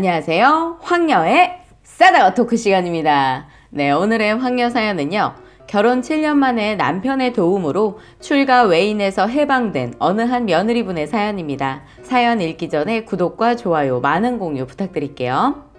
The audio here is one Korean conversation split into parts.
안녕하세요. 황녀의 싸다가 토크 시간입니다. 네, 오늘의 황녀 사연은요. 결혼 7년 만에 남편의 도움으로 출가 외인에서 해방된 어느 한 며느리분의 사연입니다. 사연 읽기 전에 구독과 좋아요, 많은 공유 부탁드릴게요.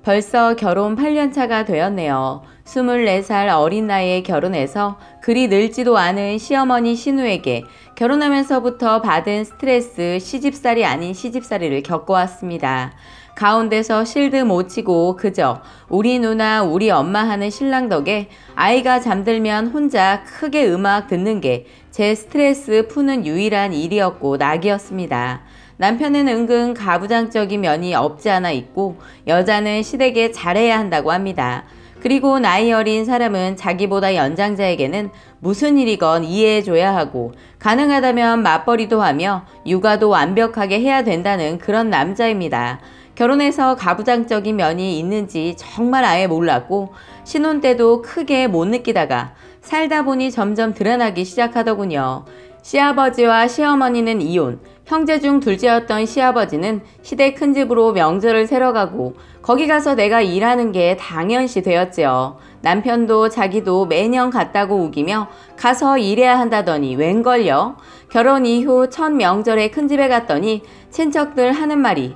벌써 결혼 8년차가 되었네요. 24살 어린 나이에 결혼해서 그리 늙지도 않은 시어머니 신우에게 결혼하면서부터 받은 스트레스, 시집살이 아닌 시집살이를 겪어왔습니다. 가운데서 실드 못 치고 그저 우리 누나 우리 엄마 하는 신랑 덕에 아이가 잠들면 혼자 크게 음악 듣는 게 제 스트레스 푸는 유일한 일이었고 낙이었습니다. 남편은 은근 가부장적인 면이 없지 않아 있고 여자는 시댁에 잘해야 한다고 합니다. 그리고 나이 어린 사람은 자기보다 연장자에게는 무슨 일이건 이해해줘야 하고 가능하다면 맞벌이도 하며 육아도 완벽하게 해야 된다는 그런 남자입니다. 결혼해서 가부장적인 면이 있는지 정말 아예 몰랐고 신혼 때도 크게 못 느끼다가 살다 보니 점점 드러나기 시작하더군요. 시아버지와 시어머니는 이혼, 형제 중 둘째였던 시아버지는 시댁 큰집으로 명절을 새러 가고 거기 가서 내가 일하는 게 당연시 되었지요. 남편도 자기도 매년 갔다고 우기며 가서 일해야 한다더니 웬걸요? 결혼 이후 첫 명절에 큰집에 갔더니 친척들 하는 말이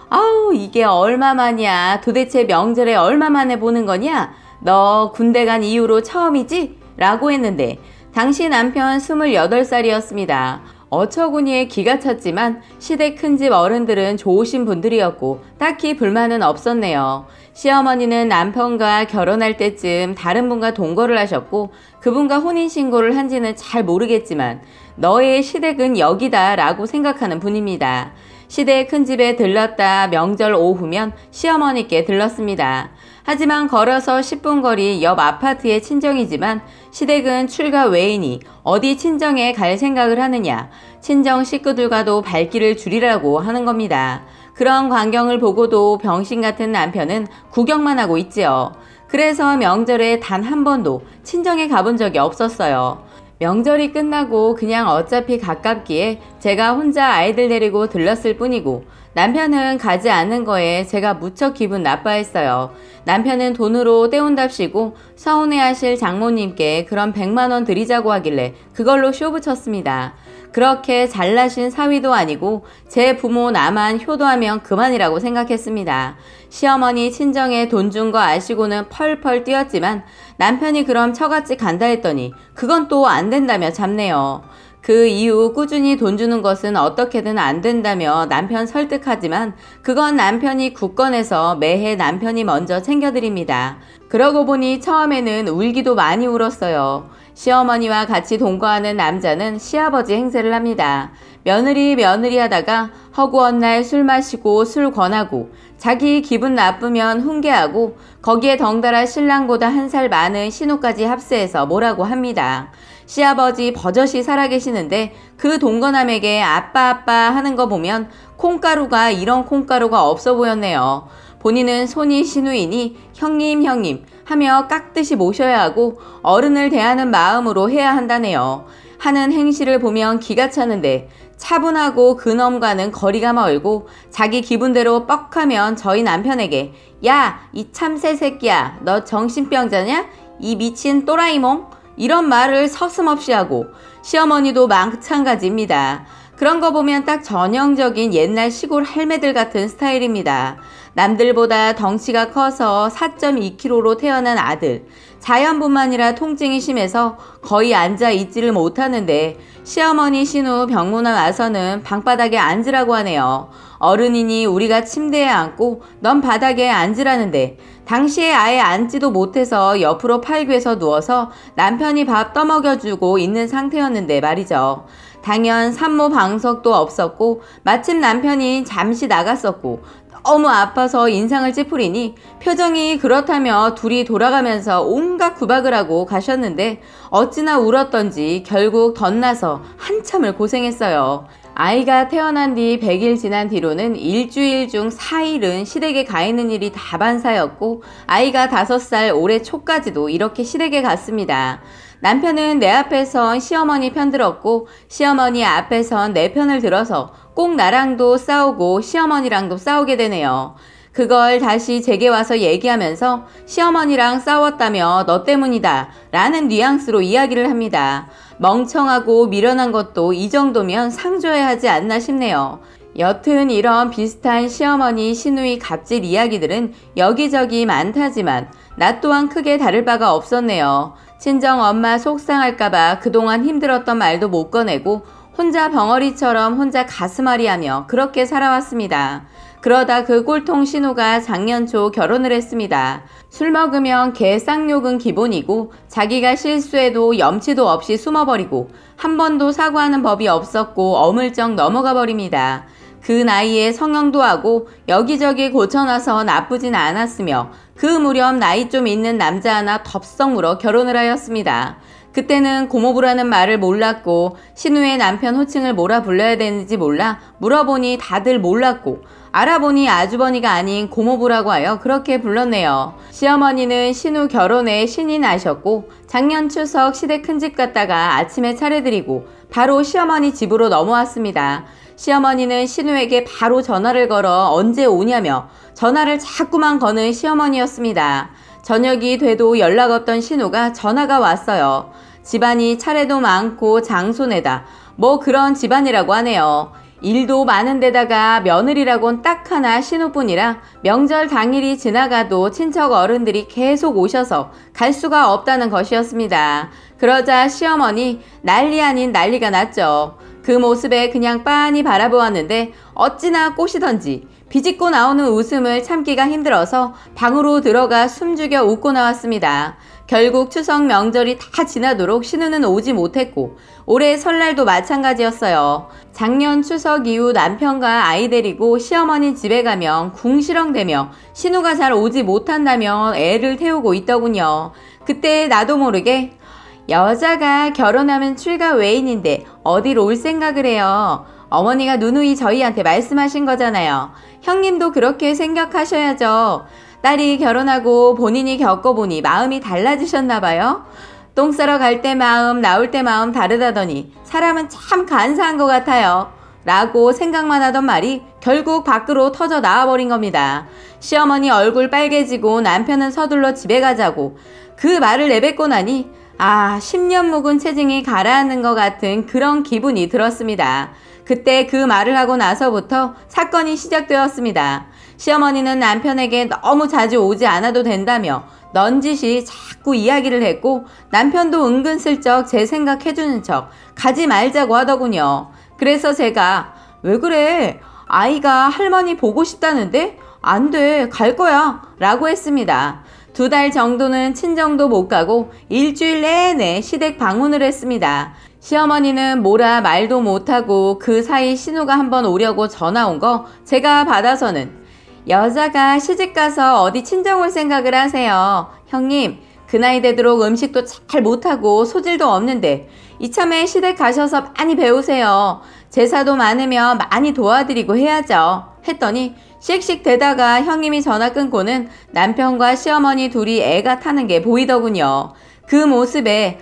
아우 이게 얼마만이야? 도대체 명절에 얼마만에 보는 거냐? 너 군대 간 이후로 처음이지? 라고 했는데 당시 남편 28살이었습니다. 어처구니에 기가 찼지만 시댁 큰집 어른들은 좋으신 분들이었고 딱히 불만은 없었네요. 시어머니는 남편과 결혼할 때쯤 다른 분과 동거를 하셨고 그분과 혼인신고를 한지는 잘 모르겠지만 너의 시댁은 여기다 라고 생각하는 분입니다. 시댁 큰집에 들렀다 명절 오후면 시어머니께 들렀습니다. 하지만 걸어서 10분 거리 옆 아파트의 친정이지만 시댁은 출가 외이니 어디 친정에 갈 생각을 하느냐. 친정 식구들과도 발길을 줄이라고 하는 겁니다. 그런 광경을 보고도 병신 같은 남편은 구경만 하고 있지요. 그래서 명절에 단 한 번도 친정에 가본 적이 없었어요. 명절이 끝나고 그냥 어차피 가깝기에 제가 혼자 아이들 데리고 들렀을 뿐이고 남편은 가지 않는 거에 제가 무척 기분 나빠했어요. 남편은 돈으로 때운답시고 서운해하실 장모님께 그런 100만원 드리자고 하길래 그걸로 쇼 붙였습니다. 그렇게 잘나신 사위도 아니고 제 부모 나만 효도하면 그만이라고 생각했습니다. 시어머니 친정에 돈 준 거 아시고는 펄펄 뛰었지만 남편이 그럼 처갓집 간다 했더니 그건 또 안 된다며 잡네요. 그 이후 꾸준히 돈 주는 것은 어떻게든 안 된다며 남편 설득하지만 그건 남편이 굳건해서 매해 남편이 먼저 챙겨드립니다. 그러고 보니 처음에는 울기도 많이 울었어요. 시어머니와 같이 동거하는 남자는 시아버지 행세를 합니다. 며느리 하다가 허구한 날 술 마시고 술 권하고 자기 기분 나쁘면 훈계하고 거기에 덩달아 신랑보다 1살 많은 신우까지 합세해서 뭐라고 합니다. 시아버지 버젓이 살아계시는데 그 동거남에게 아빠 하는 거 보면 콩가루가 이런 콩가루가 없어 보였네요. 본인은 손이 신우이니 형님 하며 깍듯이 모셔야 하고 어른을 대하는 마음으로 해야 한다네요. 하는 행실을 보면 기가 차는데 차분하고 그놈과는 거리가 멀고 자기 기분대로 뻑하면 저희 남편에게 야, 이 참새 새끼야, 너 정신병자냐? 이 미친 또라이몽? 이런 말을 서슴없이 하고 시어머니도 마찬가지입니다. 그런 거 보면 딱 전형적인 옛날 시골 할매들 같은 스타일입니다. 남들보다 덩치가 커서 4.2kg로 태어난 아들. 자연분만이라 통증이 심해서 거의 앉아 있지를 못하는데 시어머니 신우 병문안 와서는 방바닥에 앉으라고 하네요. 어른이니 우리가 침대에 앉고 넌 바닥에 앉으라는데 당시에 아예 앉지도 못해서 옆으로 팔귀에서 누워서 남편이 밥 떠먹여주고 있는 상태였는데 말이죠. 당연 산모 방석도 없었고 마침 남편이 잠시 나갔었고 너무 아파서 인상을 찌푸리니 표정이 그렇다며 둘이 돌아가면서 온갖 구박을 하고 가셨는데 어찌나 울었던지 결국 덧나서 한참을 고생했어요. 아이가 태어난 뒤 100일 지난 뒤로는 일주일 중 4일은 시댁에 가 있는 일이 다반사였고 아이가 5살 올해 초까지도 이렇게 시댁에 갔습니다. 남편은 내 앞에선 시어머니 편 들었고 시어머니 앞에선 내 편을 들어서 꼭 나랑도 싸우고 시어머니랑도 싸우게 되네요. 그걸 다시 제게 와서 얘기하면서 시어머니랑 싸웠다며 너 때문이다 라는 뉘앙스로 이야기를 합니다. 멍청하고 미련한 것도 이 정도면 상줘야 하지 않나 싶네요. 여튼 이런 비슷한 시어머니 시누이 갑질 이야기들은 여기저기 많다지만 나 또한 크게 다를 바가 없었네요. 친정 엄마 속상할까봐 그동안 힘들었던 말도 못 꺼내고 혼자 벙어리처럼 혼자 가슴앓이하며 그렇게 살아왔습니다. 그러다 그 꼴통 신우가 작년 초 결혼을 했습니다. 술 먹으면 개 쌍욕은 기본이고 자기가 실수해도 염치도 없이 숨어버리고 한 번도 사과하는 법이 없었고 어물쩍 넘어가 버립니다. 그 나이에 성형도 하고 여기저기 고쳐놔서 나쁘진 않았으며 그 무렵 나이 좀 있는 남자 하나 덥석 물어 결혼을 하였습니다. 그때는 고모부라는 말을 몰랐고 신우의 남편 호칭을 뭐라 불러야 되는지 몰라 물어보니 다들 몰랐고 알아보니 아주버니가 아닌 고모부라고 하여 그렇게 불렀네요. 시어머니는 신우 결혼에 신이 나셨고 작년 추석 시댁 큰집 갔다가 아침에 차려드리고 바로 시어머니 집으로 넘어왔습니다. 시어머니는 신우에게 바로 전화를 걸어 언제 오냐며 전화를 자꾸만 거는 시어머니였습니다. 저녁이 돼도 연락 없던 신우가 전화가 왔어요. 집안이 차례도 많고 장손에다 뭐 그런 집안이라고 하네요. 일도 많은 데다가 며느리라곤 딱 하나 신우뿐이라 명절 당일이 지나가도 친척 어른들이 계속 오셔서 갈 수가 없다는 것이었습니다. 그러자 시어머니 난리 아닌 난리가 났죠. 그 모습에 그냥 빤히 바라보았는데 어찌나 꼬시던지 비집고 나오는 웃음을 참기가 힘들어서 방으로 들어가 숨죽여 웃고 나왔습니다. 결국 추석 명절이 다 지나도록 신우는 오지 못했고 올해 설날도 마찬가지였어요. 작년 추석 이후 남편과 아이 데리고 시어머니 집에 가면 궁시렁대며 신우가 잘 오지 못한다며 애를 태우고 있더군요. 그때 나도 모르게 여자가 결혼하면 출가 외인인데 어디로 올 생각을 해요. 어머니가 누누이 저희한테 말씀하신 거잖아요. 형님도 그렇게 생각하셔야죠. 딸이 결혼하고 본인이 겪어보니 마음이 달라지셨나봐요. 똥 싸러 갈 때 마음, 나올 때 마음 다르다더니 사람은 참 간사한 것 같아요. 라고 생각만 하던 말이 결국 밖으로 터져 나와버린 겁니다. 시어머니 얼굴 빨개지고 남편은 서둘러 집에 가자고 그 말을 내뱉고 나니 10년 묵은 체증이 가라앉는 것 같은 그런 기분이 들었습니다. 그때 그 말을 하고 나서부터 사건이 시작되었습니다. 시어머니는 남편에게 너무 자주 오지 않아도 된다며 넌지시 자꾸 이야기를 했고 남편도 은근슬쩍 제 생각해주는 척 가지 말자고 하더군요. 그래서 제가 왜 그래? 아이가 할머니 보고 싶다는데? 안 돼, 갈 거야 라고 했습니다. 2달 정도는 친정도 못 가고 일주일 내내 시댁 방문을 했습니다. 시어머니는 뭐라 말도 못하고 그 사이 신우가 한번 오려고 전화 온 거 제가 받아서는 여자가 시집가서 어디 친정 올 생각을 하세요. 형님, 그 나이 되도록 음식도 잘 못하고 소질도 없는데 이참에 시댁 가셔서 많이 배우세요. 제사도 많으면 많이 도와드리고 해야죠. 했더니 씩씩 대다가 형님이 전화 끊고는 남편과 시어머니 둘이 애가 타는 게 보이더군요. 그 모습에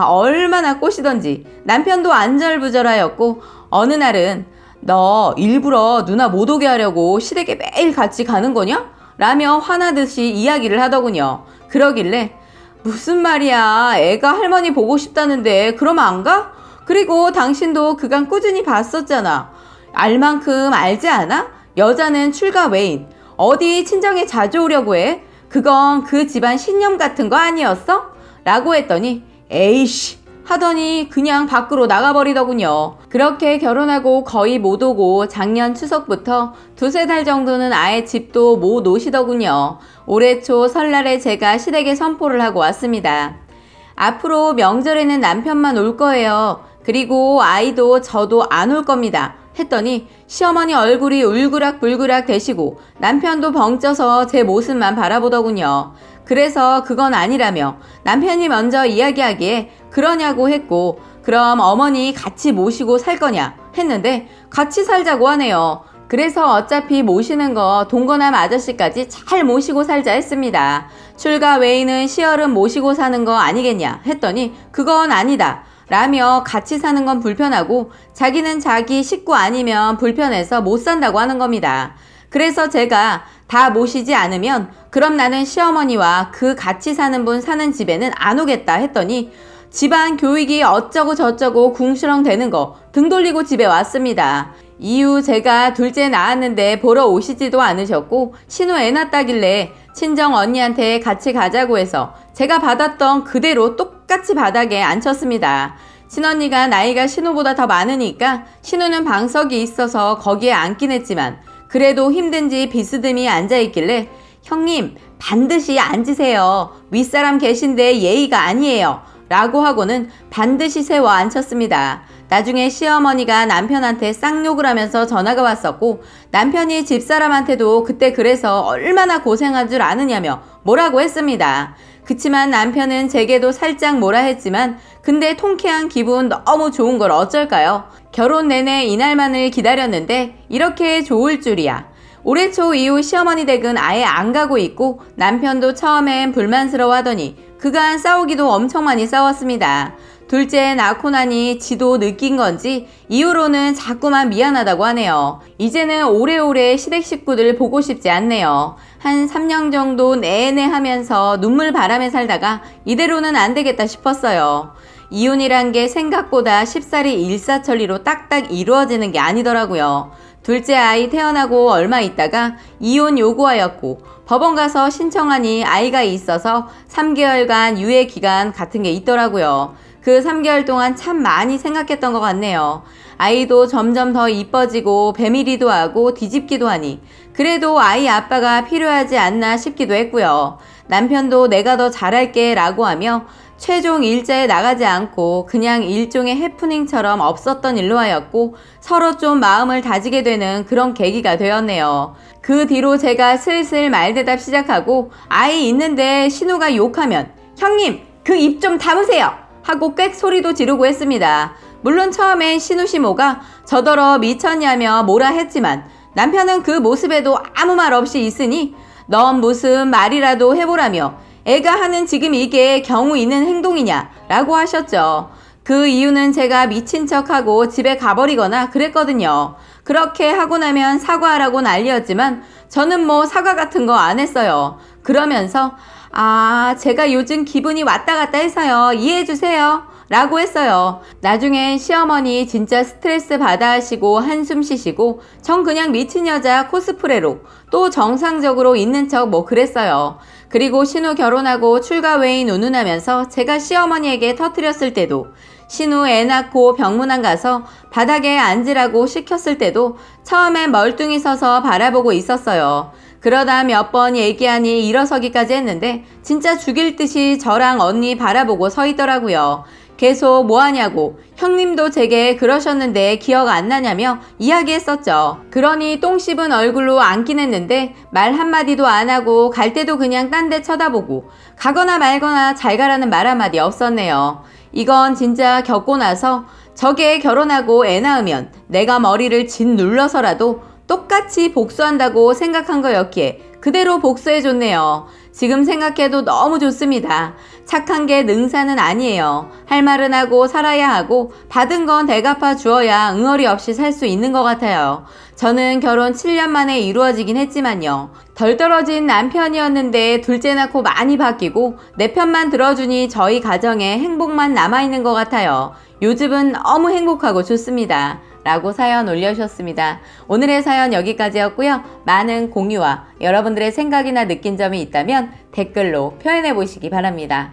얼마나 꼬시던지 남편도 안절부절하였고 어느 날은 너 일부러 누나 못 오게 하려고 시댁에 매일 같이 가는 거냐? 라며 화나듯이 이야기를 하더군요. 그러길래 무슨 말이야, 애가 할머니 보고 싶다는데 그러면 안 가? 그리고 당신도 그간 꾸준히 봤었잖아. 알 만큼 알지 않아? 여자는 출가 외인, 어디 친정에 자주 오려고 해? 그건 그 집안 신념 같은 거 아니었어? 라고 했더니 에이씨 하더니 그냥 밖으로 나가버리더군요. 그렇게 결혼하고 거의 못 오고 작년 추석부터 2-3달 정도는 아예 집도 못 오시더군요. 올해 초 설날에 제가 시댁에 선포를 하고 왔습니다. 앞으로 명절에는 남편만 올 거예요. 그리고 아이도 저도 안 올 겁니다. 했더니 시어머니 얼굴이 울그락불그락 되시고 남편도 벙쪄서 제 모습만 바라보더군요. 그래서 그건 아니라며 남편이 먼저 이야기하기에 그러냐고 했고 그럼 어머니 같이 모시고 살 거냐 했는데 같이 살자고 하네요. 그래서 어차피 모시는 거 동거남 아저씨까지 잘 모시고 살자 했습니다. 출가 외인은 시어른 모시고 사는 거 아니겠냐 했더니 그건 아니다 라며 같이 사는 건 불편하고 자기는 자기 식구 아니면 불편해서 못 산다고 하는 겁니다. 그래서 제가 다 모시지 않으면 그럼 나는 시어머니와 그 같이 사는 분 사는 집에는 안 오겠다 했더니 집안 교육이 어쩌고 저쩌고 궁시렁 되는 거 등 돌리고 집에 왔습니다. 이후 제가 둘째 낳았는데 보러 오시지도 않으셨고 신우 애 낳았다길래 친정 언니한테 같이 가자고 해서 제가 받았던 그대로 똑같이 바닥에 앉혔습니다. 친언니가 나이가 신우보다 더 많으니까 신우는 방석이 있어서 거기에 앉긴 했지만 그래도 힘든지 비스듬히 앉아있길래 형님 반드시 앉으세요. 윗사람 계신데 예의가 아니에요. 라고 하고는 반드시 세워 앉혔습니다. 나중에 시어머니가 남편한테 쌍욕을 하면서 전화가 왔었고 남편이 집사람한테도 그때 그래서 얼마나 고생한 줄 아느냐며 뭐라고 했습니다. 그치만 남편은 제게도 살짝 뭐라 했지만 근데 통쾌한 기분 너무 좋은 걸 어쩔까요? 결혼 내내 이날만을 기다렸는데 이렇게 좋을 줄이야. 올해 초 이후 시어머니 댁은 아예 안 가고 있고 남편도 처음엔 불만스러워 하더니 그간 싸우기도 엄청 많이 싸웠습니다. 둘째 낳고 나니 지도 느낀 건지 이후로는 자꾸만 미안하다고 하네요. 이제는 오래오래 시댁 식구들 보고 싶지 않네요. 한 3년 정도 내내 하면서 눈물 바람에 살다가 이대로는 안 되겠다 싶었어요. 이혼이란 게 생각보다 쉽사리 일사천리로 딱딱 이루어지는 게 아니더라고요. 둘째 아이 태어나고 얼마 있다가 이혼 요구하였고 법원 가서 신청하니 아이가 있어서 3개월간 유예 기간 같은 게 있더라고요. 그 3개월 동안 참 많이 생각했던 것 같네요. 아이도 점점 더 이뻐지고 배밀이도 하고 뒤집기도 하니 그래도 아이 아빠가 필요하지 않나 싶기도 했고요. 남편도 내가 더 잘할게 라고 하며 최종 일자에 나가지 않고 그냥 일종의 해프닝처럼 없었던 일로 하였고 서로 좀 마음을 다지게 되는 그런 계기가 되었네요. 그 뒤로 제가 슬슬 말대답 시작하고 아이 있는데 신우가 욕하면 형님 그 입 좀 담으세요 하고 꽥 소리도 지르고 했습니다. 물론 처음엔 신우 시모가 저더러 미쳤냐며 뭐라 했지만 남편은 그 모습에도 아무 말 없이 있으니 넌 무슨 말이라도 해보라며 애가 하는 지금 이게 경우 있는 행동이냐 라고 하셨죠. 그 이유는 제가 미친 척하고 집에 가버리거나 그랬거든요. 그렇게 하고 나면 사과하라고 난리였지만 저는 뭐 사과 같은 거 안 했어요. 그러면서 제가 요즘 기분이 왔다 갔다 해서요. 이해해주세요. 라고 했어요. 나중엔 시어머니 진짜 스트레스 받아 하시고 한숨 쉬시고 전 그냥 미친 여자 코스프레로 또 정상적으로 있는 척 뭐 그랬어요. 그리고 신우 결혼하고 출가 외인 운운하면서 제가 시어머니에게 터뜨렸을 때도 신우 애 낳고 병문안 가서 바닥에 앉으라고 시켰을 때도 처음엔 멀뚱히 서서 바라보고 있었어요. 그러다 몇 번 얘기하니 일어서기까지 했는데 진짜 죽일 듯이 저랑 언니 바라보고 서 있더라고요. 계속 뭐하냐고 형님도 제게 그러셨는데 기억 안 나냐며 이야기했었죠. 그러니 똥 씹은 얼굴로 앉긴 했는데 말 한마디도 안 하고 갈 때도 그냥 딴 데 쳐다보고 가거나 말거나 잘 가라는 말 한마디 없었네요. 이건 진짜 겪고 나서 저게 결혼하고 애 낳으면 내가 머리를 짓 눌러서라도 똑같이 복수한다고 생각한 거였기에 그대로 복수해줬네요. 지금 생각해도 너무 좋습니다. 착한 게 능사는 아니에요. 할 말은 하고 살아야 하고 받은 건 대갚아 주어야 응어리 없이 살 수 있는 것 같아요. 저는 결혼 7년 만에 이루어지긴 했지만요. 덜 떨어진 남편이었는데 둘째 낳고 많이 바뀌고 내 편만 들어주니 저희 가정에 행복만 남아있는 것 같아요. 요즘은 너무 행복하고 좋습니다. 라고 사연 올려주셨습니다. 오늘의 사연 여기까지였고요. 많은 공유와 여러분들의 생각이나 느낀 점이 있다면 댓글로 표현해 보시기 바랍니다.